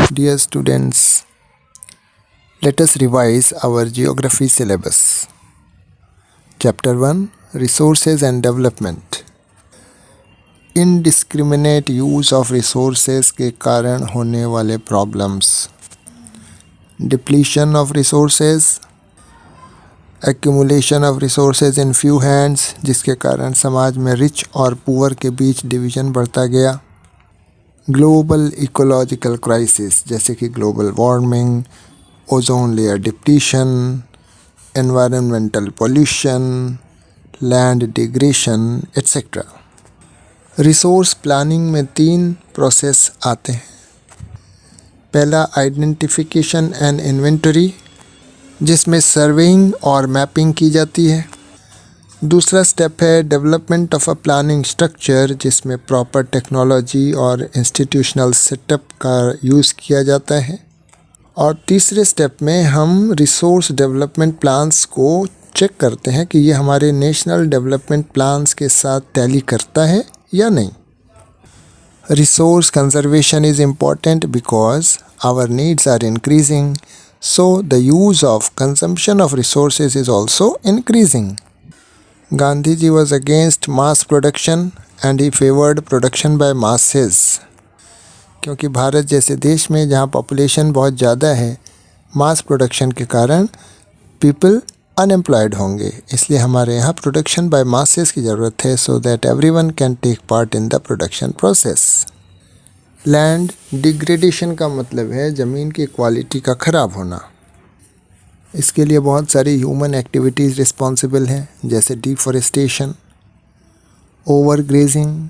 Dear students, let us revise our geography syllabus. Chapter 1, Resources and Development. Indiscriminate use of resources के कारण होने वाले problems. Depletion of resources, accumulation of resources in few hands, जिसके कारण समाज में rich और poor के बीच division बढ़ता गया. ग्लोबल इकोलॉजिकल क्राइसिस जैसे कि global warming, ozone layer depletion, environmental pollution, land digression etcetera. Resource planning में 3 प्रोसेस आते हैं. पहला आइडेंटिफिकेशन एंड इन्वेंटरी, जिसमें सर्वेइंग और मैपिंग की जाती है. दूसरा स्टेप है development of a planning structure, जिसमें प्रॉपर टेक्नोलॉजी और इंस्टीट्यूशनल सेटअप का यूज़ किया जाता है. और तीसरे स्टेप में हम रिसोर्स डेवलपमेंट प्लान्स को चेक करते हैं कि ये हमारे नेशनल डेवलपमेंट प्लान्स के साथ टैली करता है या नहीं. Resource conservation is important because our needs are increasing, so the use of consumption of resources is also increasing. Gandhi ji was against mass production and he favored production by masses. क्योंकि भारत जैसे देश में जहाँ population बहुत ज़्यादा है, mass production के कारण पीपल अनएम्प्लॉयड होंगे, इसलिए हमारे यहाँ प्रोडक्शन बाय मासेस की ज़रूरत है so that everyone can take part in the production process. Land degradation का मतलब है ज़मीन की क्वालिटी का ख़राब होना. इसके लिए बहुत सारी ह्यूमन एक्टिविटीज़ रिस्पॉन्सिबल हैं, जैसे deforestation, overgrazing,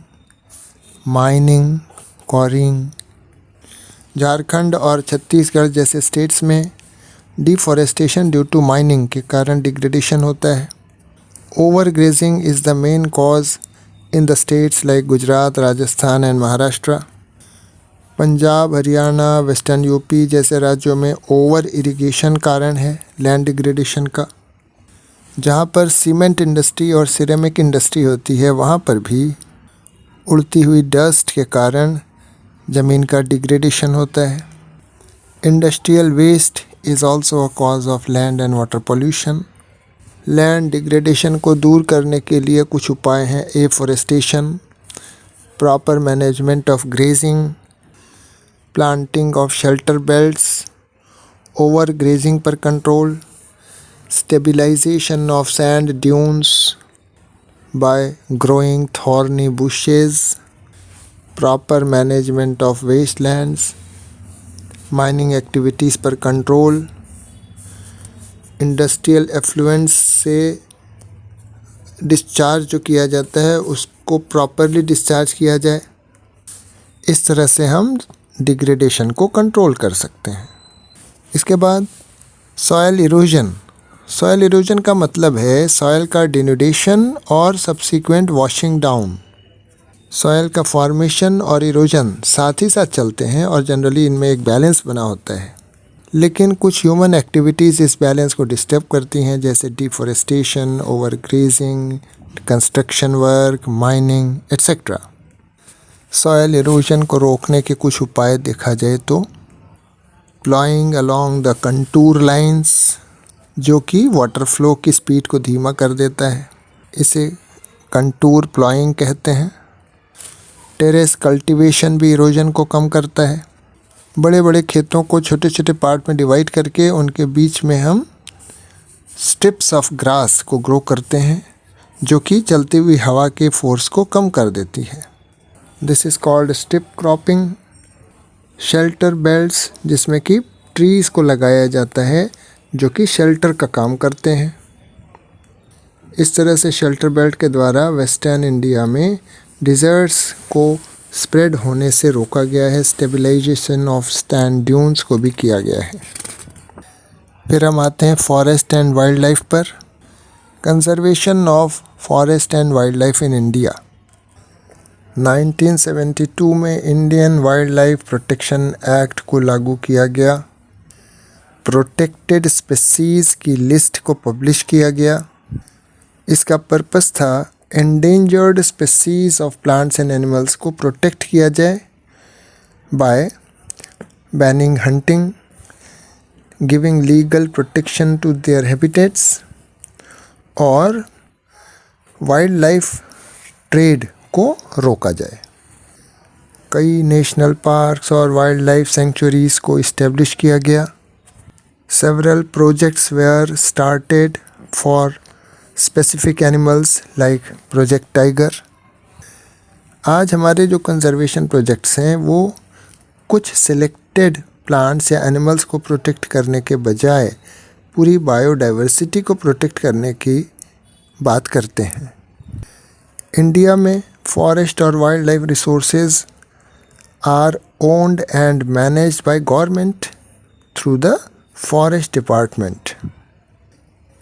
mining, Kwaring. Jharkhand और छत्तीसगढ़ जैसे स्टेट्स में डिफॉरेस्टेशन ड्यू टू माइनिंग के कारण डिग्रेडेशन होता है. Overgrazing is the main cause in the states like Gujarat, Rajasthan and Maharashtra. Punjab, Haryana, western UP जैसे राज्यों में ओवर इरिगेशन कारण है लैंड डिग्रेडेशन का. जहाँ पर सीमेंट इंडस्ट्री और सिरेमिक इंडस्ट्री होती है, वहाँ पर भी उड़ती हुई डस्ट के कारण ज़मीन का डिग्रेडेशन होता है. Industrial waste is also a cause of land and water pollution. Land degradation को दूर करने के लिए कुछ उपाय हैं. Afforestation, proper management of grazing, planting of shelter belts, over grazing पर control, stabilization of sand dunes by growing thorny bushes, proper management of wastelands, mining activities पर कंट्रोल, इंडस्ट्रियल एफ्लुएंस से डिस्चार्ज जो किया जाता है उसको प्रॉपरली डिस्चार्ज किया जाए. इस तरह से हम डिग्रेडेशन को कंट्रोल कर सकते हैं. इसके बाद सॉयल इरोजन. सॉयल इरोजन का मतलब है सॉयल का डिनुडेशन और सब्सिक्वेंट वॉशिंग डाउन. सॉयल का फॉर्मेशन और इरोजन साथ ही साथ चलते हैं और जनरली इनमें एक बैलेंस बना होता है, लेकिन कुछ ह्यूमन एक्टिविटीज़ इस बैलेंस को डिस्टर्ब करती हैं, जैसे deforestation, overgrazing, construction work, mining etcetera. Soil erosion को रोकने के कुछ उपाय देखा जाए तो ploughing along the contour lines, जो कि वाटर फ्लो की स्पीड को धीमा कर देता है, इसे कंटूर प्लॉइंग कहते हैं. टेरेस कल्टीवेशन भी इरोजन को कम करता है. बड़े बड़े खेतों को छोटे छोटे पार्ट में डिवाइड करके उनके बीच में हम स्ट्रिप्स ऑफ ग्रास को ग्रो करते हैं, जो कि चलती हुई हवा के फोर्स को कम कर देती है. This is called strip cropping. Shelter belts, जिसमें कि ट्रीज़ को लगाया जाता है जो कि शेल्टर का काम करते हैं. इस तरह से शेल्टर बेल्ट के द्वारा वेस्टर्न इंडिया में डिज़र्ट्स को स्प्रेड होने से रोका गया है. स्टेबिलाइजेशन ऑफ सैंड ड्यून्स को भी किया गया है. फिर हम आते हैं फॉरेस्ट एंड वाइल्ड लाइफ पर. Conservation of forest and wild life in India. 1972 में Indian wild life protection act को लागू किया गया. प्रोटेक्टेड स्पीसीज़ की लिस्ट को पब्लिश किया गया. इसका पर्पस था endangered species of plants and animals को प्रोटेक्ट किया जाए by banning hunting, giving legal protection to their habitats, और वाइल्ड लाइफ ट्रेड को रोका जाए। कई नेशनल पार्क्स और वाइल्ड लाइफ सेंचुरीज को इस्टेब्लिश किया गया। Several projects were started for specific animals like Project Tiger. आज हमारे जो कंजर्वेशन प्रोजेक्ट्स हैं वो कुछ सिलेक्टेड प्लांट्स या एनिमल्स को प्रोटेक्ट करने के बजाय पूरी बायोडाइवर्सिटी को प्रोटेक्ट करने की बात करते हैं। इंडिया में फॉरेस्ट और wild life resources are owned and managed by government through the forest department.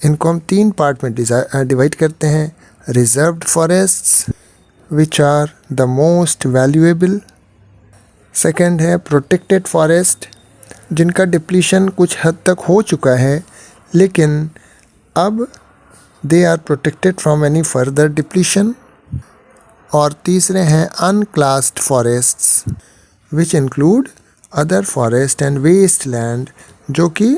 इनको हम 3 पार्ट में डिवाइड करते हैं। Reserved forests which are the most valuable. Second है प्रोटेक्टेड फॉरेस्ट जिनका डिप्लीशन कुछ हद तक हो चुका है लेकिन अब they are protected from any further depletion. और तीसरे हैं unclassed forests which include other forest and waste land जो कि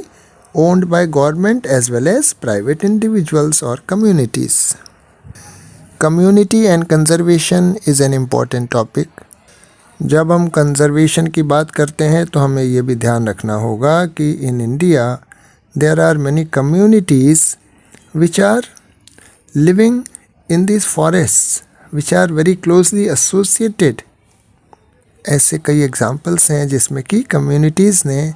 owned by government as well as private individuals और communities. Community and conservation is an important topic. जब हम conservation की बात करते हैं तो हमें ये भी ध्यान रखना होगा कि in India there are many communities which are living in this forests which are very closely associated. ऐसे कई एग्जाम्पल्स हैं जिसमें कि कम्युनिटीज़ ने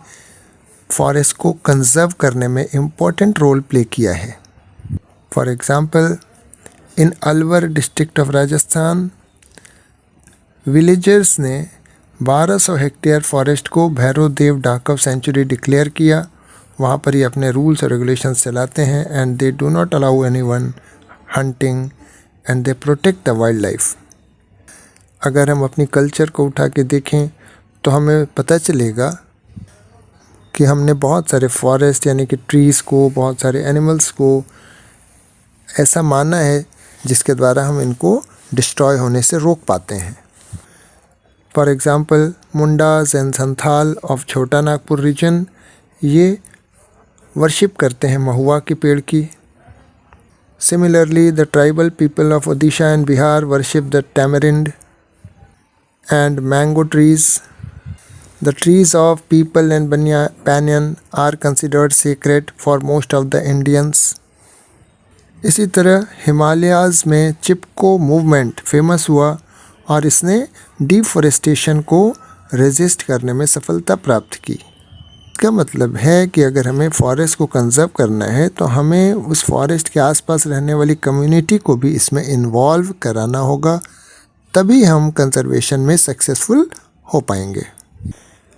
फॉरेस्ट को कंजर्व करने में इम्पोर्टेंट रोल प्ले किया है। For example in Alwar district of Rajasthan villagers ने 1200 हेक्टेयर फॉरेस्ट को भैरव देव डाकव सेंचुरी डिक्लेयर किया। वहाँ पर ही अपने रूल्स और रेगुलेशंस चलाते हैं and they do not allow anyone hunting and they protect the wild life. अगर हम अपनी कल्चर को उठा के देखें तो हमें पता चलेगा कि हमने बहुत सारे फॉरेस्ट यानी कि ट्रीज़ को, बहुत सारे एनिमल्स को ऐसा माना है जिसके द्वारा हम इनको डिस्ट्रॉय होने से रोक पाते हैं। For example Mundas and Santhal of छोटा नागपुर रीजन ये वर्शिप करते हैं महुआ के पेड़ की। Similarly the tribal people of Odisha and Bihar worship the tamarind and mango trees. The trees of people and banyan are considered sacred for most of the Indians. इसी तरह Himalayas में चिपको मूवमेंट फेमस हुआ और इसने डिफॉरेस्टेशन को रेजिस्ट करने में सफलता प्राप्त की। इसका मतलब है कि अगर हमें फॉरेस्ट को कंजर्व करना है तो हमें उस फॉरेस्ट के आसपास रहने वाली कम्युनिटी को भी इसमें इन्वॉल्व कराना होगा, तभी हम कंजर्वेशन में सक्सेसफुल हो पाएंगे।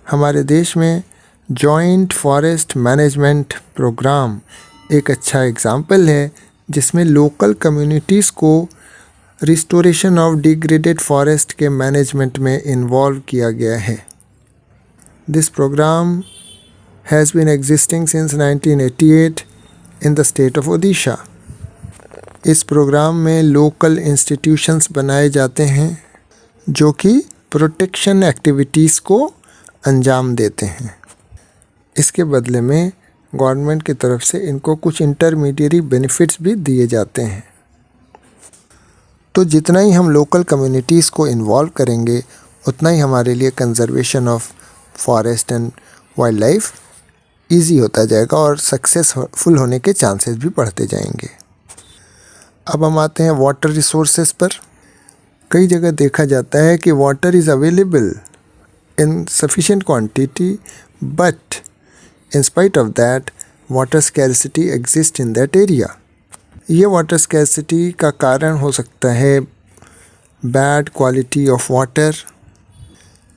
हमारे देश में जॉइंट फॉरेस्ट मैनेजमेंट प्रोग्राम एक अच्छा एग्जाम्पल है जिसमें लोकल कम्युनिटीज़ को रिस्टोरेशन ऑफ डिग्रेडेड फॉरेस्ट के मैनेजमेंट में इन्वॉल्व किया गया है। This programme has been existing since 1988 in the state of Odisha. इस प्रोग्राम में लोकल इंस्टीट्यूशंस बनाए जाते हैं जो कि प्रोटेक्शन एक्टिविटीज़ को अंजाम देते हैं। इसके बदले में गवर्नमेंट की तरफ से इनको कुछ इंटरमीडिएरी बेनिफिट्स भी दिए जाते हैं। तो जितना ही हम लोकल कम्युनिटीज़ को इन्वॉल्व करेंगे उतना ही हमारे लिए conservation of forest and wild life easy होता जाएगा और सक्सेसफुल होने के चांसेस भी बढ़ते जाएंगे। अब हम आते हैं वाटर रिसोर्सेज पर। कई जगह देखा जाता है कि water is available in sufficient quantity, but in spite of that, water scarcity exists in that area. ये वाटर स्कैर्सिटी का कारण हो सकता है बैड क्वालिटी ऑफ वाटर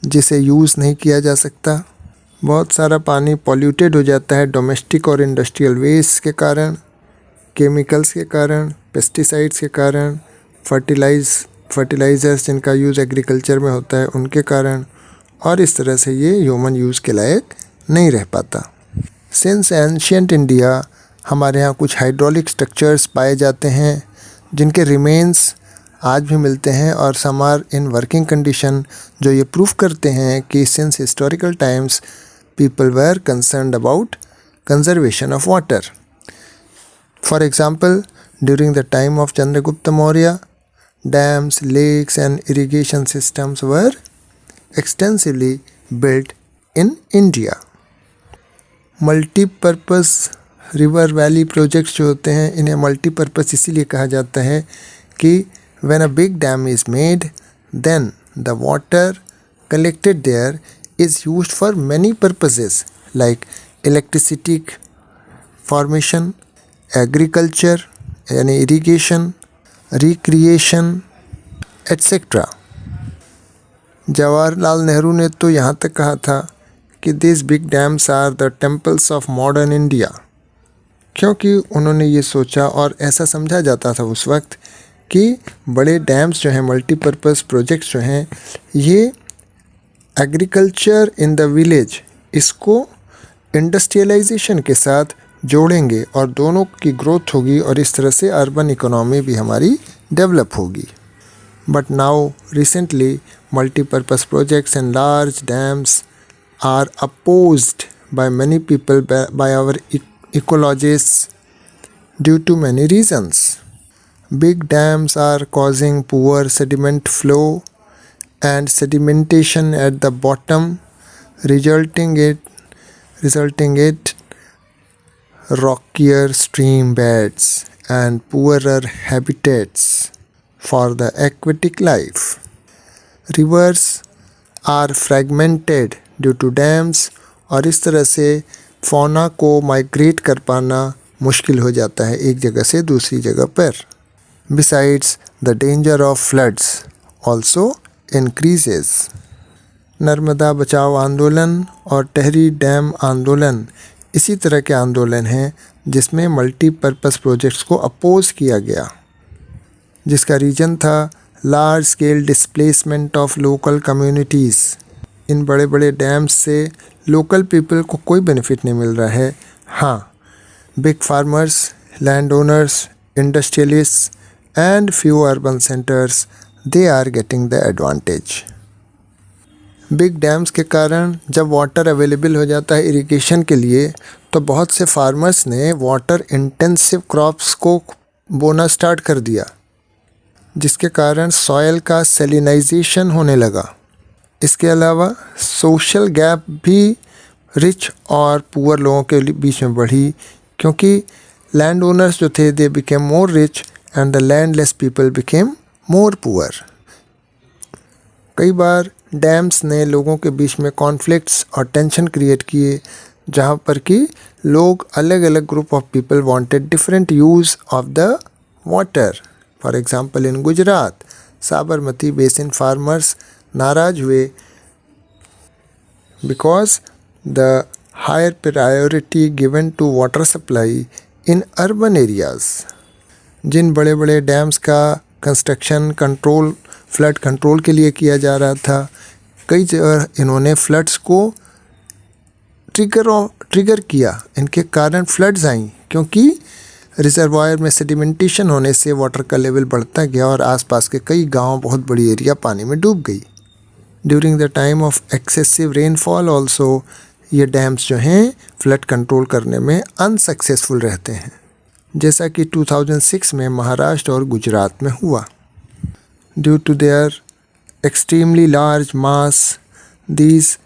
जिसे यूज़ नहीं किया जा सकता। बहुत सारा पानी पॉल्यूटेड हो जाता है डोमेस्टिक और इंडस्ट्रियल वेस्ट के कारण, केमिकल्स के कारण, पेस्टिसाइड्स के कारण, फर्टिलाइज़र्स जिनका यूज़ एग्रीकल्चर में होता है उनके कारण, और इस तरह से ये ह्यूमन यूज़ के लायक नहीं रह पाता। सिंस एंशियंट इंडिया हमारे यहाँ कुछ हाइड्रोलिक स्ट्रक्चर्स पाए जाते हैं जिनके रिमेन्स आज भी मिलते हैं और some are in working condition, जो ये प्रूफ करते हैं कि since historical times people were concerned about conservation of water. For example, during the time of Chandragupta Maurya, dams, lakes, and irrigation systems were extensively built in India. Multipurpose river valley projects जो होते हैं, इन्हें multipurpose इसीलिए कहा जाता है कि when a big dam is made, then the water collected there is used for many purposes like electricity formation, agriculture यानी irrigation, recreation, etc. Jawaharlal Nehru ने तो यहाँ तक कहा था कि these big dams are the temples of modern India, क्योंकि उन्होंने ये सोचा और ऐसा समझा जाता था उस वक्त कि बड़े डैम्स जो हैं, मल्टीपर्पज़ प्रोजेक्ट्स जो हैं, ये एग्रीकल्चर इन द विलेज इसको इंडस्ट्रियलाइजेशन के साथ जोड़ेंगे और दोनों की ग्रोथ होगी और इस तरह से अर्बन इकोनॉमी भी हमारी डेवलप होगी. But now recently multipurpose projects and large dams are opposed by many people, by our ecologists, due to many reasons. Big dams are causing poor sediment flow and sedimentation at the bottom, resulting it rockier stream beds and poorer habitats for the aquatic life. Rivers are fragmented due to dams और इस तरह से fauna को migrate कर पाना मुश्किल हो जाता है एक जगह से दूसरी जगह पर. Besides the danger of floods also increases. Narmada बचाओ आंदोलन और टेहरी डैम आंदोलन इसी तरह के आंदोलन हैं जिसमें मल्टीपर्पज़ प्रोजेक्ट्स को अपोज किया गया, जिसका रीज़न था large scale displacement of local communities. इन बड़े बड़े डैम्स से लोकल पीपल को कोई बेनिफिट नहीं मिल रहा है. हाँ, big farmers, land owners, industrialists and few urban centres, they are getting the advantage. Big dams के कारण जब वाटर अवेलेबल हो जाता है इरिगेशन के लिए, तो बहुत से फार्मर्स ने वाटर इंटेंसिव क्रॉप्स को बोना स्टार्ट कर दिया, जिसके कारण सॉयल का सेलिनाइजेशन होने लगा. इसके अलावा सोशल गैप भी रिच और पुअर लोगों के बीच में बढ़ी, क्योंकि लैंड ओनर्स जो थे they became more rich and the landless people became more poor. कई बार डैम्स ने लोगों के बीच में कॉन्फ्लिक्ट्स और टेंशन क्रिएट किए, जहाँ पर कि लोग अलग अलग group of people wanted different use of the water. For example in Gujarat, Sabarmati basin farmers नाराज हुए because the higher priority given to water supply in urban areas. जिन बड़े बड़े डैम्स का कंस्ट्रक्शन कंट्रोल फ्लड कंट्रोल के लिए किया जा रहा था, कई जगह इन्होंने फ्लड्स को ट्रिगर किया. इनके कारण फ्लड्स आई, क्योंकि रिजर्वायर में सेडिमेंटेशन होने से वाटर का लेवल बढ़ता गया और आसपास के कई गांव, बहुत बड़ी एरिया पानी में डूब गई. During the time of excessive rainfall also ये डैम्स जो हैं फ्लड कंट्रोल करने में अनसक्सेसफुल रहते हैं, जैसा कि 2006 में महाराष्ट्र और गुजरात में हुआ. Due to their extremely large mass, these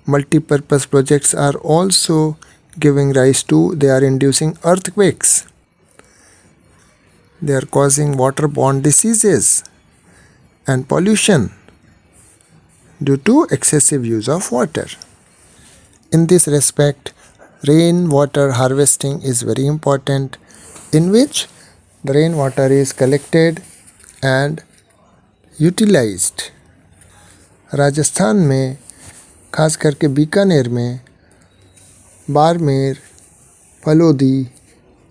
multipurpose projects are also giving rise to, they are inducing earthquakes, they are causing waterborne diseases and pollution due to excessive use of water. In this respect, rainwater harvesting is very important, in which the rainwater is collected and utilized. Rajasthan में, खास करके बीकानेर में, बाड़मेर, फलोदी,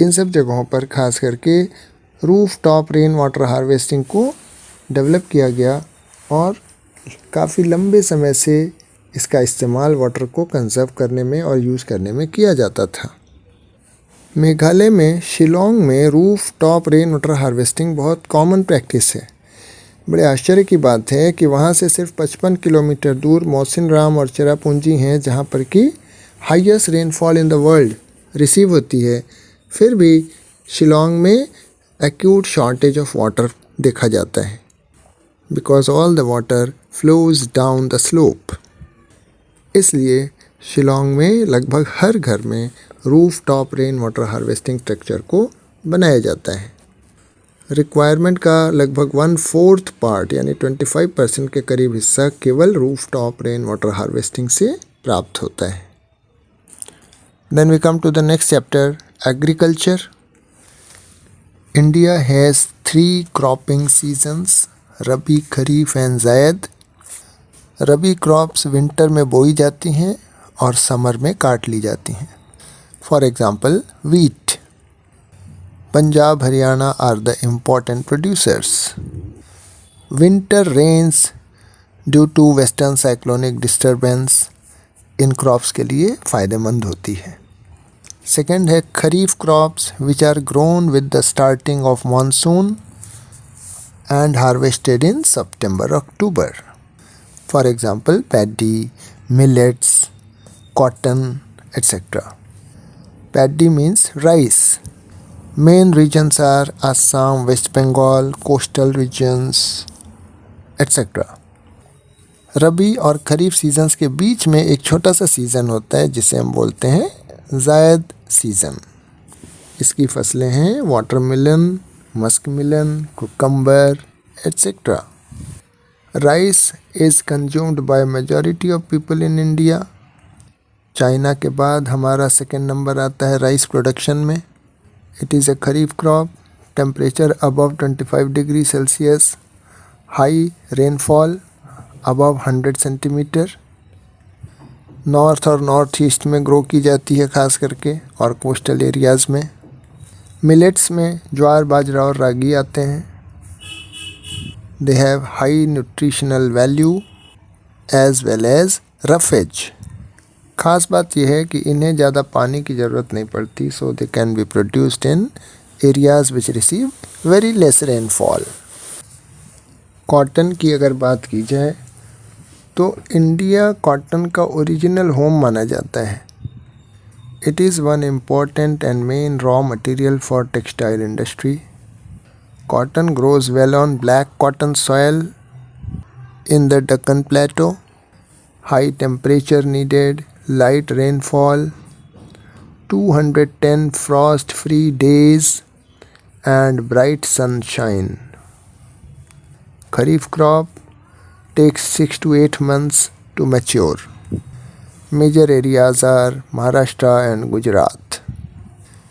इन सब जगहों पर खास करके roof top rain water harvesting को डेवलप किया गया और काफ़ी लंबे समय से इसका इस्तेमाल वाटर को कंजर्व करने में और यूज़ करने में किया जाता था. मेघालय में शिलोंग में roof top rain water harvesting बहुत कॉमन प्रैक्टिस है. बड़े आश्चर्य की बात है कि वहाँ से सिर्फ 55 किलोमीटर दूर मौसिनराम और चेरापूंजी हैं जहाँ पर कि highest rainfall in the world receive होती है। फिर भी शिलोंग में एक्यूट शॉर्टेज ऑफ वाटर देखा जाता है because all the water flows down the slope. इसलिए शिलोंग में लगभग हर घर में roof top rain water harvesting structure को बनाया जाता है। रिक्वायरमेंट का लगभग 1/4 पार्ट यानी 25% के करीब हिस्सा केवल roof top rain water harvesting से प्राप्त होता है। Then we come to the next chapter, agriculture. India has 3 cropping seasons, rabi, kharif and zaid. Rabi crops winter में बोई जाती हैं और समर में काट ली जाती हैं। For example wheat. Punjab, Haryana are the important producers. Winter rains due to western cyclonic disturbance in crops के लिए फ़ायदेमंद होती है। सेकेंड है kharif crops which are grown with the starting of monsoon and harvested in September, October. For example, paddy, millets, cotton, etc. Paddy means rice. Main regions are Assam, West Bengal, coastal regions, etc. रबी और खरीफ seasons के बीच में एक छोटा सा season होता है जिसे हम बोलते हैं ज़ैद सीज़न। इसकी फसलें हैं watermelon, muskmelon, cucumber, etc. Rice is consumed by majority of people in India. China के बाद हमारा सेकेंड नंबर आता है राइस प्रोडक्शन में। It is a kharif crop, temperature above 25 degree Celsius, high rainfall above 100 centimetre. North और north east में grow की जाती है खास करके और कोस्टल एरियाज़ में। मिलेट्स में ज्वार, बाजरा और रागी आते हैं। They have high nutritional value as well as roughage. ख़ास बात यह है कि इन्हें ज़्यादा पानी की ज़रूरत नहीं पड़ती, so they can be produced in areas which receive very less rainfall. Cotton की अगर बात की जाए तो इंडिया कॉटन का ओरिजिनल होम माना जाता है। It is one important and main raw material for textile industry. Cotton grows well on black cotton soil in the Deccan Plateau. High temperature needed, light rainfall, 210 frost-free days and bright sunshine. Kharif crop takes 6 to 8 months to mature. Major areas are Maharashtra and Gujarat.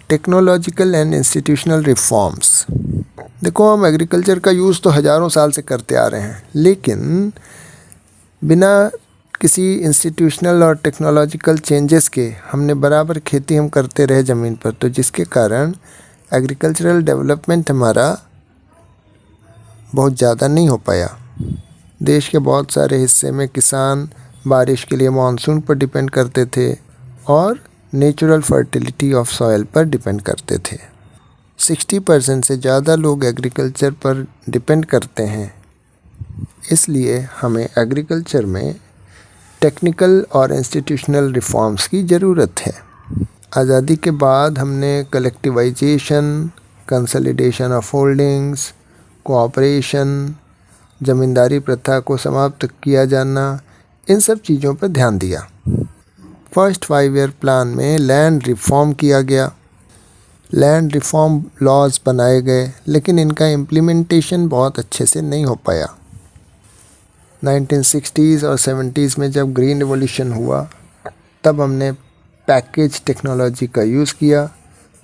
Technological and institutional reforms. देखो, हम agriculture का use तो हज़ारों साल से करते आ रहे हैं, लेकिन बिना किसी इंस्टीट्यूशनल और टेक्नोलॉजिकल चेंजेस के हमने बराबर खेती हम करते रहे ज़मीन पर, तो जिसके कारण एग्रीकल्चरल डेवलपमेंट हमारा बहुत ज़्यादा नहीं हो पाया। देश के बहुत सारे हिस्से में किसान बारिश के लिए मानसून पर डिपेंड करते थे और नेचुरल फर्टिलिटी ऑफ सॉइल पर डिपेंड करते थे। 60% से ज़्यादा लोग एग्रीकल्चर पर डिपेंड करते हैं। इसलिए हमें एग्रीकल्चर में टेक्निकल और इंस्टीट्यूशनल रिफॉर्म्स की ज़रूरत है। आज़ादी के बाद हमने collectivization, consolidation of holdings, cooperation, ज़मींदारी प्रथा को समाप्त किया जाना, इन सब चीज़ों पर ध्यान दिया। फर्स्ट 5 ईयर प्लान में लैंड रिफॉर्म किया गया, लैंड रिफॉर्म लॉज बनाए गए, लेकिन इनका इम्प्लीमेंटेशन बहुत अच्छे से नहीं हो पाया। 1960s और 70s में जब ग्रीन रिवॉल्यूशन हुआ तब हमने पैकेज टेक्नोलॉजी का यूज़ किया।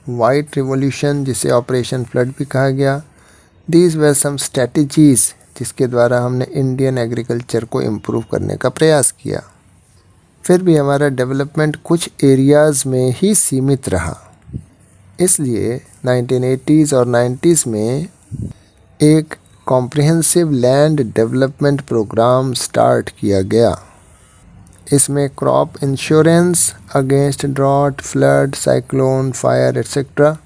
वाइट रिवॉल्यूशन, जिसे ऑपरेशन फ्लड भी कहा गया, दीज वर सम स्ट्रेटजीज़ जिसके द्वारा हमने इंडियन एग्रीकल्चर को इम्प्रूव करने का प्रयास किया। फिर भी हमारा डेवलपमेंट कुछ एरियाज़ में ही सीमित रहा। इसलिए 1980s और 90s में एक comprehensive land development programme start किया गया। इसमें crop insurance against drought, flood, cyclone, fire, etcetera,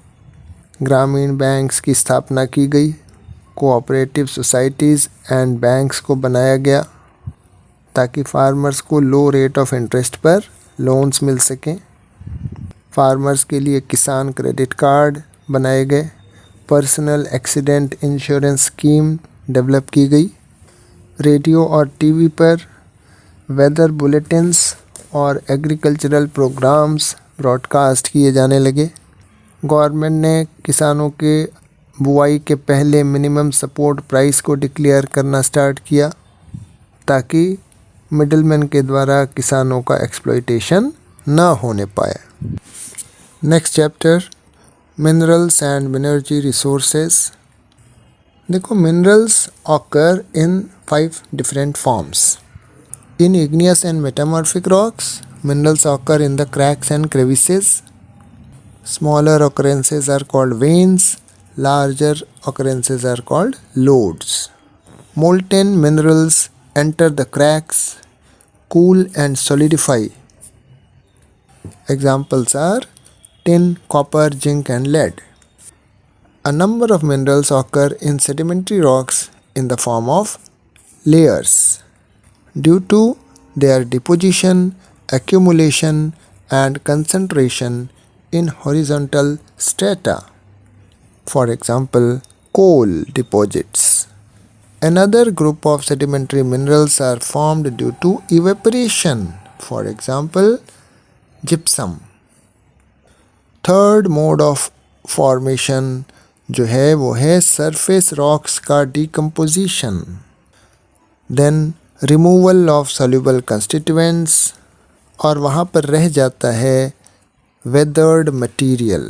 ग्रामीण बैंक्स की स्थापना की गई, कोऑपरेटिव सोसाइटीज़ एंड बैंक्स को बनाया गया ताकि फार्मर्स को लो रेट ऑफ इंटरेस्ट पर लोन्स मिल सकें। फार्मर्स के लिए किसान क्रेडिट कार्ड बनाए गए। Personal accident insurance scheme develop की गई। रेडियो और टीवी पर वेदर बुलेटिन्स और एग्रीकल्चरल प्रोग्राम्स ब्रॉडकास्ट किए जाने लगे। गवर्नमेंट ने किसानों के बुआई के पहले मिनिमम सपोर्ट प्राइस को डिक्लेयर करना स्टार्ट किया ताकि मिडलमैन के द्वारा किसानों का एक्सप्लॉयटेशन ना होने पाए। Next chapter, minerals and energy resources. देखो, minerals occur in 5 different forms. In igneous and metamorphic rocks, minerals occur in the cracks and crevices. Smaller occurrences are called veins. Larger occurrences are called lodes. Molten minerals enter the cracks, cool and solidify. Examples are tin, copper, zinc and lead. A number of minerals occur in sedimentary rocks in the form of layers due to their deposition, accumulation and concentration in horizontal strata. For example, coal deposits. Another group of sedimentary minerals are formed due to evaporation. For example, gypsum. Third mode of formation जो है वो है surface rocks का decomposition. Then removal of soluble constituents, और वहाँ पर रह जाता है weathered material.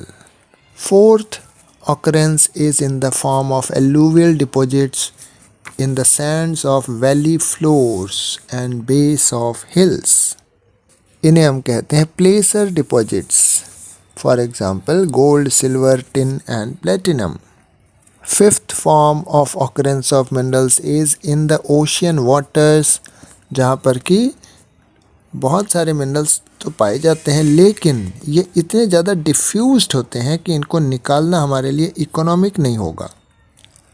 Fourth occurrence is in the form of alluvial deposits in the sands of valley floors and base of hills. इन्हें हम कहते हैं placer deposits. For example gold, silver, tin and platinum. Fifth form of occurrence of minerals is in the ocean waters, जहाँ पर कि बहुत सारे minerals तो पाए जाते हैं लेकिन ये इतने ज़्यादा डिफ्यूज्ड होते हैं कि इनको निकालना हमारे लिए इकोनॉमिक नहीं होगा।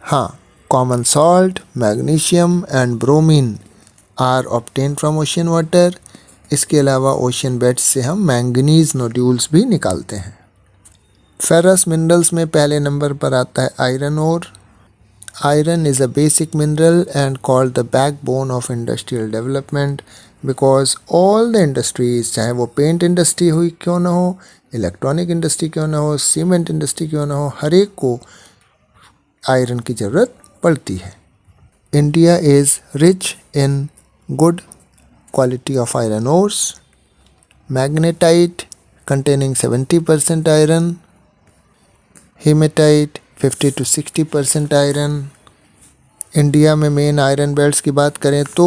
हाँ, common salt, magnesium and bromine are obtain from ocean water. इसके अलावा ओशियन बेड्स से हम मैंगनीज नोड्यूल्स भी निकालते हैं। फेरस मिनरल्स में पहले नंबर पर आता है iron ore. Iron is a basic mineral and called the backbone of industrial development because all the industries, चाहे वो पेंट इंडस्ट्री हुई क्यों ना हो, इलेक्ट्रॉनिक इंडस्ट्री क्यों ना हो, सीमेंट इंडस्ट्री क्यों ना हो, हर एक को आयरन की ज़रूरत पड़ती है। India is rich in good quality of iron ores. Magnetite containing 70% iron, hematite 50 to 60% iron. India में मेन आयरन बेल्ट्स की बात करें तो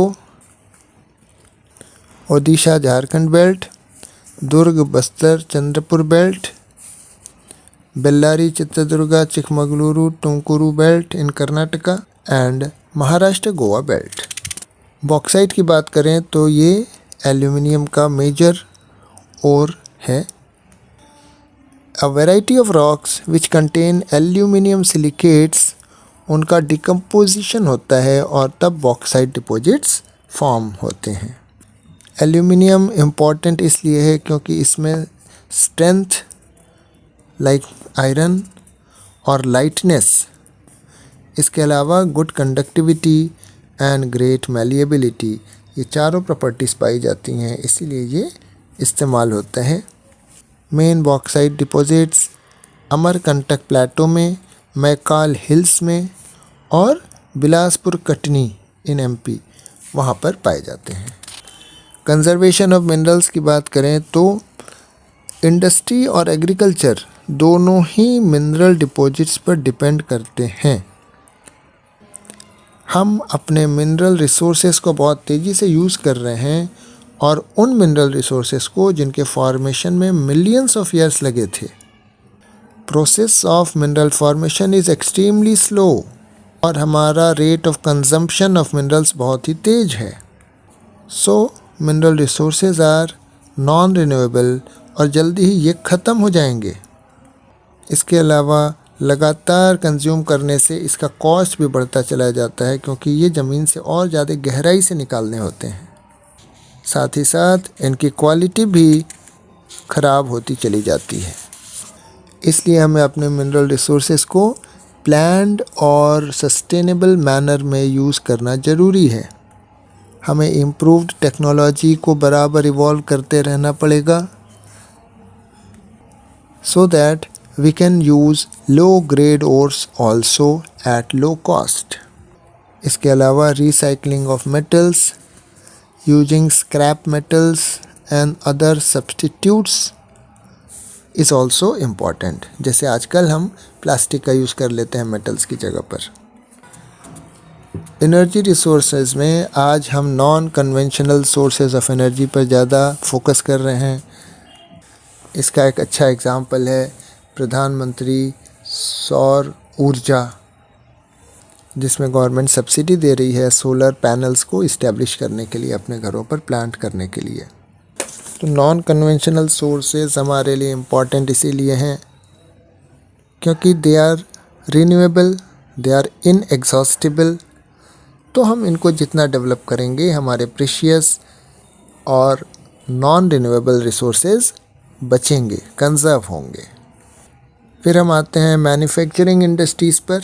Odisha Jharkhand belt, Durg Bastar Chandrapur belt, Bellary Chitradurga Chikkamagaluru Tumakuru belt in Karnataka and Maharashtra Goa belt. Bauxite की बात करें तो ये एल्यूमिनियम का मेजर ओर है। A variety of rocks which contain aluminium silicates, उनका डिकम्पोजिशन होता है और तब बॉक्साइट डिपॉजिट्स फॉर्म होते हैं। एल्यूमिनियम इम्पॉर्टेंट इसलिए है क्योंकि इसमें स्ट्रेंथ लाइक आयरन और लाइटनेस, इसके अलावा good conductivity and great malleability, ये चारों प्रॉपर्टीज़ पाई जाती हैं, इसीलिए ये इस्तेमाल होता है। मेन बॉक्साइट डिपॉजिट्स अमरकंटक प्लेटो में, मैकाल हिल्स में और बिलासपुर कटनी इन एमपी, वहाँ पर पाए जाते हैं। कंजर्वेशन ऑफ मिनरल्स की बात करें तो इंडस्ट्री और एग्रीकल्चर दोनों ही मिनरल डिपॉजिट्स पर डिपेंड करते हैं। हम अपने मिनरल रिसोर्सेज को बहुत तेज़ी से यूज़ कर रहे हैं और उन मिनरल रिसोर्सेज को जिनके फॉर्मेशन में मिलियंस ऑफ ईयर्स लगे थे। Process of mineral formation is extremely slow और हमारा rate of consumption of minerals बहुत ही तेज़ है। So mineral resources are non renewable और जल्दी ही ये ख़त्म हो जाएंगे। इसके अलावा लगातार कंज्यूम करने से इसका कॉस्ट भी बढ़ता चला जाता है, क्योंकि ये ज़मीन से और ज़्यादा गहराई से निकालने होते हैं। साथ ही साथ इनकी क्वालिटी भी ख़राब होती चली जाती है। इसलिए हमें अपने मिनरल रिसोर्सेज को प्लान्ड और सस्टेनेबल मैनर में यूज़ करना ज़रूरी है। हमें इम्प्रूव्ड टेक्नोलॉजी को बराबर इवॉल्व करते रहना पड़ेगा, so that we can use low grade ores also at low cost. इसके अलावा recycling of metals, using scrap metals and other substitutes is also important. जैसे आजकल हम प्लास्टिक का यूज़ कर लेते हैं मेटल्स की जगह पर। एनर्जी रिसोर्सेज में आज हम non conventional sources of energy पर ज़्यादा फोकस कर रहे हैं। इसका एक अच्छा एग्ज़ाम्पल है प्रधानमंत्री सौर ऊर्जा, जिसमें गवर्नमेंट सब्सिडी दे रही है सोलर पैनल्स को इस्टेब्लिश करने के लिए, अपने घरों पर प्लांट करने के लिए। तो नॉन कन्वेंशनल सोर्सेज हमारे लिए इम्पॉर्टेंट इसीलिए हैं क्योंकि they are renewable, they are inexhaustible. तो हम इनको जितना डेवलप करेंगे, हमारे प्रीशियस और नॉन रिन्यूएबल रिसोर्सेज बचेंगे, कंजर्व होंगे। फिर हम आते हैं मैन्युफैक्चरिंग इंडस्ट्रीज़ पर।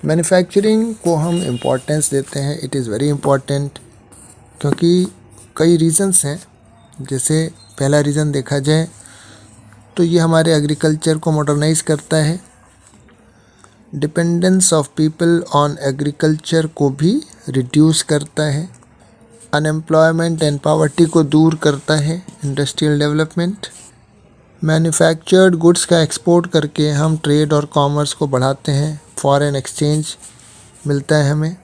मैन्युफैक्चरिंग को हम इम्पोर्टेंस देते हैं, इट इज़ वेरी इम्पॉर्टेंट, क्योंकि कई रीज़न्स हैं। जैसे पहला रीज़न देखा जाए तो ये हमारे एग्रीकल्चर को मॉडर्नाइज करता है। Dependence of people on agriculture को भी रिड्यूस करता है। अनएम्प्लॉयमेंट एंड पॉवर्टी को दूर करता है। इंडस्ट्रियल डेवलपमेंट, मैन्युफैक्चर्ड गुड्स का एक्सपोर्ट करके हम ट्रेड और कॉमर्स को बढ़ाते हैं, फॉरेन एक्सचेंज मिलता है हमें।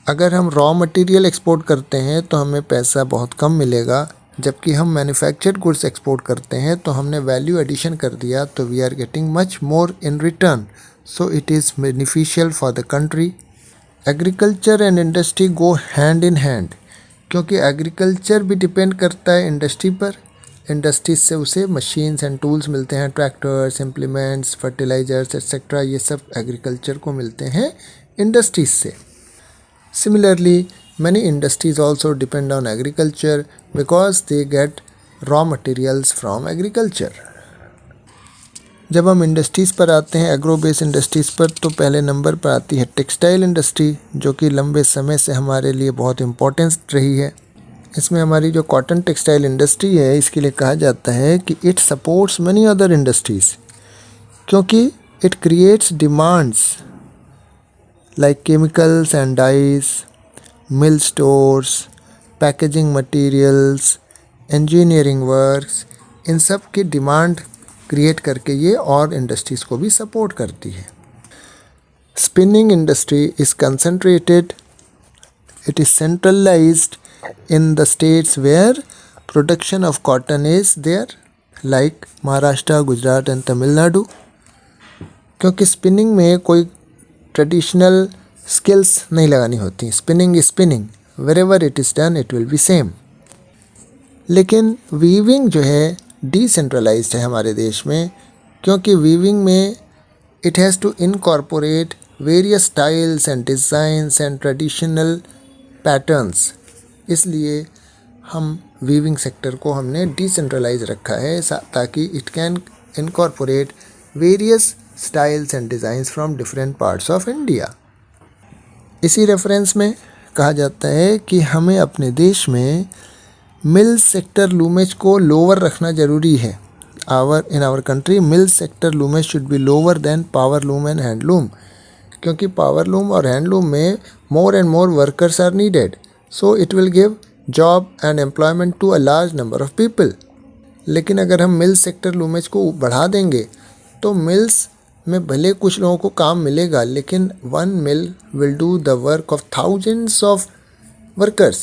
अगर हम रॉ मटेरियल एक्सपोर्ट करते हैं तो हमें पैसा बहुत कम मिलेगा, जबकि हम मैन्युफैक्चर्ड गुड्स एक्सपोर्ट करते हैं तो हमने वैल्यू एडिशन कर दिया, तो we are getting much more in return, so it is beneficial for the country. Agriculture and industry go hand in hand, क्योंकि एग्रीकल्चर भी डिपेंड करता है इंडस्ट्री पर। इंडस्ट्रीज से उसे मशीन्स एंड टूल्स मिलते हैं, ट्रैक्टर्स, इम्प्लीमेंट्स, फर्टिलाइजर्स एक्सेट्रा, ये सब एग्रीकल्चर को मिलते हैं इंडस्ट्रीज से। Similarly many industries also depend on agriculture because they get raw materials from agriculture. जब हम इंडस्ट्रीज़ पर आते हैं, एग्रो बेस्ड इंडस्ट्रीज़ पर, तो पहले नंबर पर आती है टेक्सटाइल इंडस्ट्री, जो कि लंबे समय से हमारे लिए बहुत इम्पोर्टेंस रही है। इसमें हमारी जो कॉटन टेक्सटाइल इंडस्ट्री है, इसके लिए कहा जाता है कि it supports many other industries, क्योंकि it creates demands like chemicals and dyes, mill stores, packaging materials, engineering works, इन सब की डिमांड क्रिएट करके ये और इंडस्ट्रीज़ को भी सपोर्ट करती है। Spinning industry is concentrated, it is centralised in the states where production of cotton is there, like Maharashtra, Gujarat and Tamil Nadu. क्योंकि स्पिनिंग में कोई ट्रेडिशनल स्किल्स नहीं लगानी होती। Spinning is spinning, wherever it is done it will be same. लेकिन weaving जो है decentralised है हमारे देश में, क्योंकि वीविंग में it has to incorporate various styles and designs and traditional patterns. इसलिए हम वीविंग सेक्टर को हमने डिसेंट्रलाइज रखा है, ताकि it can incorporate various styles and designs from different parts of India. इसी रेफरेंस में कहा जाता है कि हमें अपने देश में मिल सेक्टर लूमेज को लोअर रखना ज़रूरी है। In our country mill sector loomage should be lower than power loom and handloom, क्योंकि पावर लूम और हैंडलूम में more and more workers are needed, so it will give job and employment to a large number of people. लेकिन अगर हम मिल sector लूमेज को बढ़ा देंगे तो मिल्स में भले कुछ लोगों को काम मिलेगा, लेकिन one mill will do the work of thousands of workers.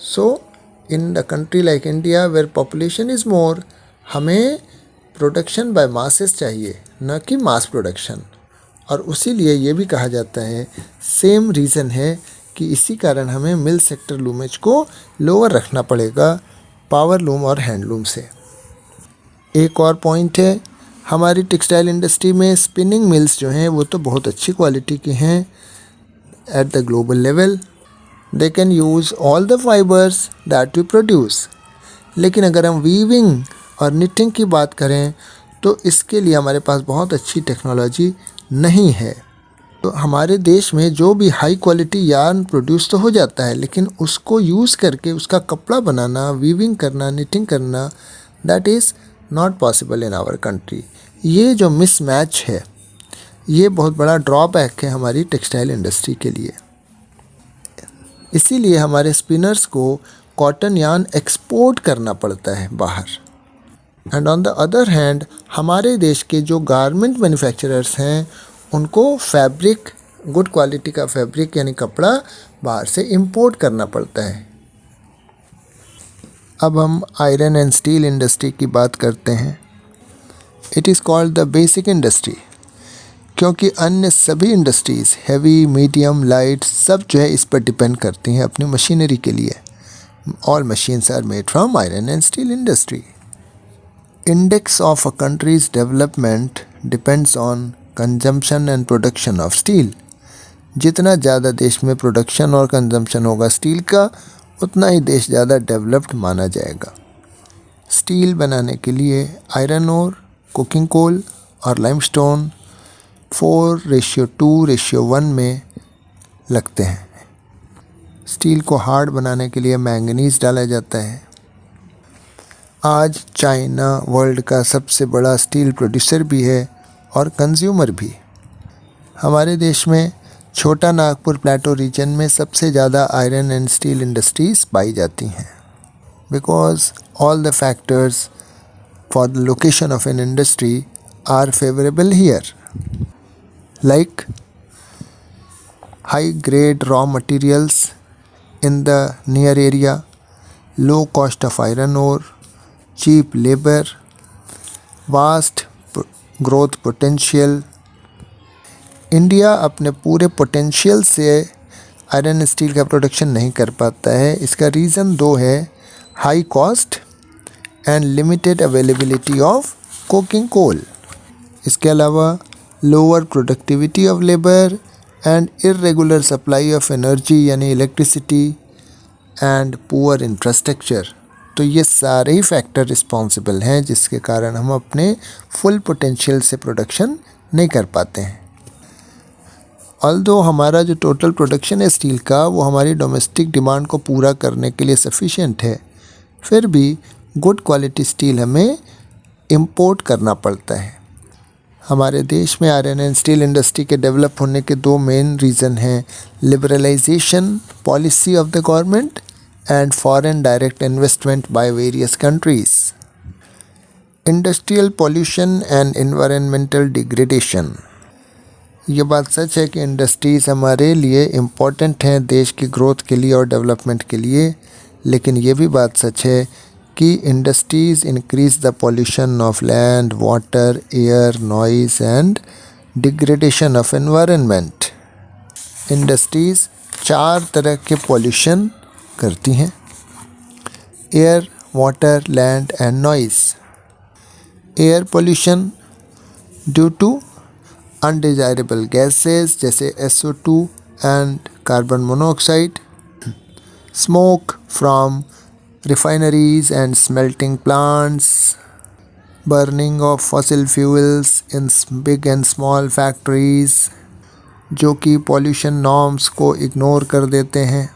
So in the country like India where population is more, हमें प्रोडक्शन बाय मासेस चाहिए, न कि मास प्रोडक्शन। और उसी लिए ये भी कहा जाता है, सेम रीज़न है कि इसी कारण हमें मिल सेक्टर लूमेज को लोअर रखना पड़ेगा पावर लूम और हैंडलूम से। एक और पॉइंट है, हमारी टेक्सटाइल इंडस्ट्री में स्पिनिंग मिल्स जो हैं वो तो बहुत अच्छी क्वालिटी की हैं at the global level. They can use all the fibres that we produce. लेकिन अगर हम वीविंग और निटिंग की बात करें तो इसके लिए हमारे पास बहुत अच्छी टेक्नोलॉजी नहीं है. तो हमारे देश में जो भी हाई क्वालिटी यार्न प्रोड्यूस तो हो जाता है, लेकिन उसको यूज़ करके उसका कपड़ा बनाना, वीविंग करना, निटिंग करना, that is not possible in our country. ये जो मिसमैच है ये बहुत बड़ा ड्रॉबैक है हमारी टेक्सटाइल इंडस्ट्री के लिए. इसीलिए हमारे स्पिनर्स को कॉटन यार्न एक्सपोर्ट करना पड़ता है बाहर. And on the other hand हमारे देश के जो गारमेंट मैन्युफैक्चरर्स हैं उनको फैब्रिक, गुड क्वालिटी का फैब्रिक यानी कपड़ा बाहर से इंपोर्ट करना पड़ता है. अब हम आयरन एंड स्टील इंडस्ट्री की बात करते हैं. It is called the basic industry क्योंकि अन्य सभी इंडस्ट्रीज़ हैवी, मीडियम, लाइट सब जो है इस पर डिपेंड करती हैं अपनी मशीनरी के लिए. All machines are made from iron and steel industry. Index of a countries development depends on consumption and production of steel. जितना ज़्यादा देश में प्रोडक्शन और कंजम्पशन होगा स्टील का, उतना ही देश ज़्यादा डेवलप्ड माना जाएगा. स्टील बनाने के लिए आयरन ओर, कुकिंग कोल और लाइमस्टोन 4:2:1 में लगते हैं. स्टील को हार्ड बनाने के लिए मैंगनीज डाला जाता है. आज चाइना वर्ल्ड का सबसे बड़ा स्टील प्रोड्यूसर भी है और कंज्यूमर भी. हमारे देश में छोटा नागपुर प्लेटो रीजन में सबसे ज़्यादा आयरन एंड स्टील इंडस्ट्रीज़ पाई जाती हैं. Because all the factors for the location of an industry are favourable here, like high grade raw materials in the near area, low cost of iron ore, cheap labor, vast growth potential. India अपने पूरे potential से iron steel का production नहीं कर पाता है. इसका reason दो है, high cost and limited availability of coking coal. इसके अलावा lower productivity of labour and irregular supply of energy यानी इलेक्ट्रिसिटी एंड पुअर इंफ्रास्ट्रक्चर. तो ये सारे ही फैक्टर रिस्पॉन्सिबल हैं जिसके कारण हम अपने फुल पोटेंशियल से प्रोडक्शन नहीं कर पाते हैं. ऑल्दो हमारा जो टोटल प्रोडक्शन है स्टील का वो हमारी डोमेस्टिक डिमांड को पूरा करने के लिए सफिशिएंट है, फिर भी गुड क्वालिटी स्टील हमें इंपोर्ट करना पड़ता है. हमारे देश में आयरन एंड स्टील इंडस्ट्री के डेवलप होने के दो मेन रीज़न हैं, liberalisation policy of the government and foreign direct investment by various countries. Industrial pollution and environmental degradation. ये बात सच है कि इंडस्ट्रीज़ हमारे लिए इम्पॉर्टेंट हैं देश की ग्रोथ के लिए और डेवलपमेंट के लिए, लेकिन ये भी बात सच है कि industries increase the pollution of land, water, air, noise and degradation of environment. Industries 4 तरह के पॉल्यूशन करती हैं, air, water, land and noise. Air pollution due to undesirable gases जैसे SO2 and carbon monoxide, smoke from refineries and smelting plants, burning of fossil fuels in big and small factories जो कि pollution norms को ignore कर देते हैं.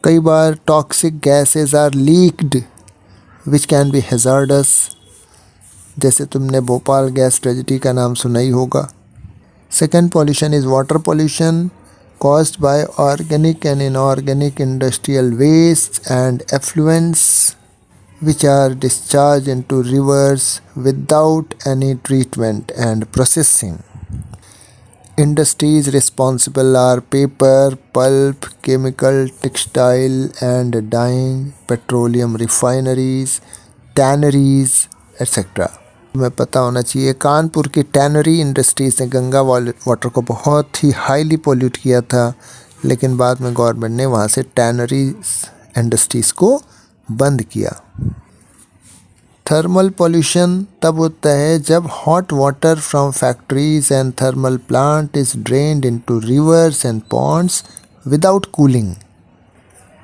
कई बार toxic gases are leaked which can be hazardous, जैसे तुमने भोपाल गैस ट्रेजेडी का नाम सुना ही होगा. Second pollution is water pollution caused by organic and inorganic industrial wastes and effluents which are discharged into rivers without any treatment and processing. Industries responsible are paper, pulp, chemical, textile and dyeing, petroleum refineries, tanneries, etc. तुम्हें पता होना चाहिए कानपुर की tannery industries ने Ganga water को बहुत ही highly pollute किया था, लेकिन बाद में गवर्नमेंट ने वहाँ से टैनरी इंडस्ट्रीज़ को बंद किया. थर्मल पॉल्यूशन तब होता है जब hot water from factories and thermal plant is drained into rivers and ponds without cooling.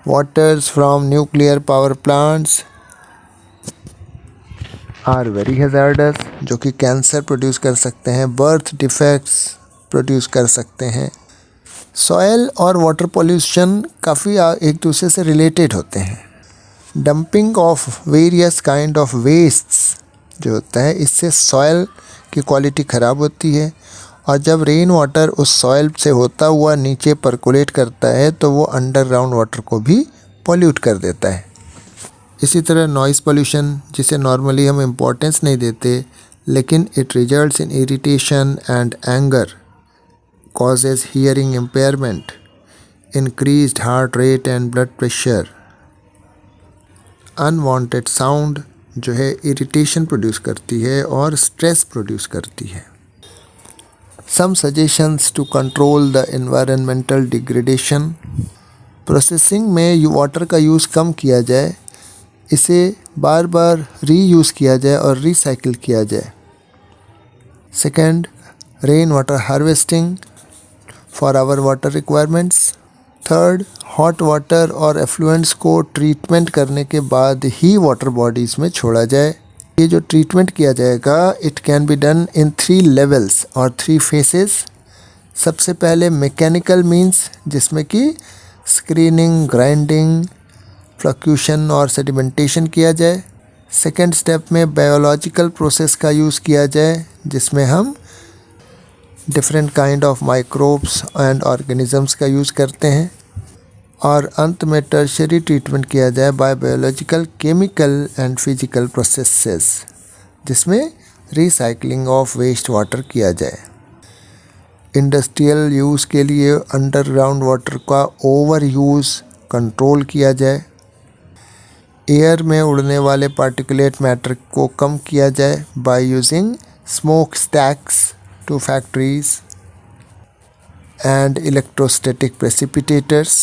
Waters from nuclear power plants are very hazardous, जो कि कैंसर प्रोड्यूस कर सकते हैं, बर्थ डिफेक्ट्स प्रोड्यूस कर सकते हैं. सॉयल और वाटर पॉल्यूशन काफ़ी एक दूसरे से रिलेटेड होते हैं. Dumping of various kind of wastes जो होता है, इससे सॉयल की क्वालिटी ख़राब होती है, और जब रेन वाटर उस सॉयल से होता हुआ नीचे परकोलेट करता है तो वो अंडरग्राउंड वाटर को भी पॉल्यूट कर देता है. इसी तरह नॉइज़ पोल्यूशन, जिसे नॉर्मली हम इम्पोर्टेंस नहीं देते, लेकिन it results in irritation and anger, causes hearing impairment, increased heart rate and blood pressure. Unwanted sound जो है इरिटेशन प्रोड्यूस करती है और स्ट्रेस प्रोड्यूस करती है. Some suggestions to control the environmental degradation. Processing में वाटर का यूज़ कम किया जाए, इसे बार बार रीयूज़ किया जाए और रिसाइकिल किया जाए. Second, rain water harvesting for our water requirements. Third, hot water और एफ्लुएंट्स को ट्रीटमेंट करने के बाद ही वाटर बॉडीज़ में छोड़ा जाए. ये जो ट्रीटमेंट किया जाएगा, it can be done in 3 levels और 3 फेसेस. सबसे पहले मैकेनिकल मीन्स, जिसमें कि स्क्रीनिंग, ग्राइंडिंग, फ्लक्यूशन और सेडिमेंटेशन किया जाए. सेकेंड स्टेप में बायोलॉजिकल प्रोसेस का यूज़ किया जाए, जिसमें हम different kind of microbes and organisms का यूज़ करते हैं. और अंत में टर्शरी ट्रीटमेंट किया जाए bye biological, chemical and physical processes, जिसमें रिसाइकलिंग ऑफ वेस्ट वाटर किया जाए. इंडस्ट्रियल यूज़ के लिए अंडरग्राउंड वाटर का ओवर यूज़ कंट्रोल किया जाए. एयर में उड़ने वाले पार्टिकुलेट मैटर को कम किया जाए by using smoke stacks to factories and electrostatic precipitators.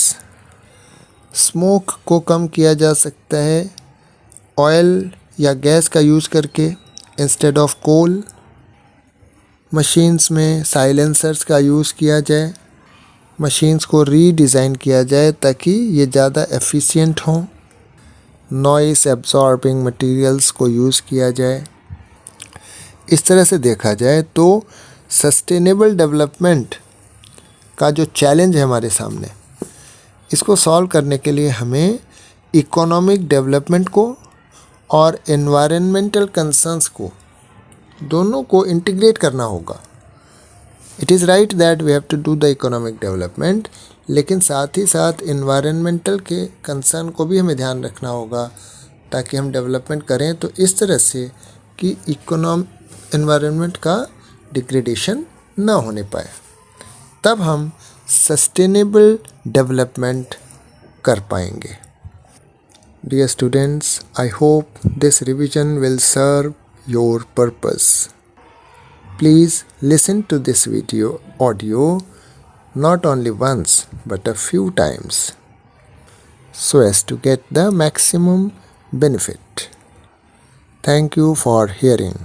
Smoke को कम किया जा सकता है ऑयल या गैस का यूज़ करके इंस्टेड ऑफ कोल. मशीन्स में साइलेंसर्स का यूज़ किया जाए. मशीन्स को रीडिज़ाइन किया जाए ताकि ये ज़्यादा एफिशिएंट हों. नॉइस एब्जॉर्बिंग मटेरियल्स को यूज़ किया जाए. इस तरह से देखा जाए तो सस्टेनेबल डेवलपमेंट का जो चैलेंज है हमारे सामने, इसको सॉल्व करने के लिए हमें इकोनॉमिक डेवलपमेंट को और एनवायरनमेंटल कंसर्न्स को, दोनों को इंटीग्रेट करना होगा. It is right that we have to do the economic development, लेकिन साथ ही साथ एनवायरनमेंटल के कंसर्न को भी हमें ध्यान रखना होगा, ताकि हम डेवलपमेंट करें तो इस तरह से कि एनवायरनमेंट का डिग्रेडेशन ना होने पाए. तब हम सस्टेनेबल डेवलपमेंट कर पाएंगे. Dear students, I hope this revision will serve your purpose. Please listen to this video audio not only once but a few times so as to get the maximum benefit. Thank you for hearing.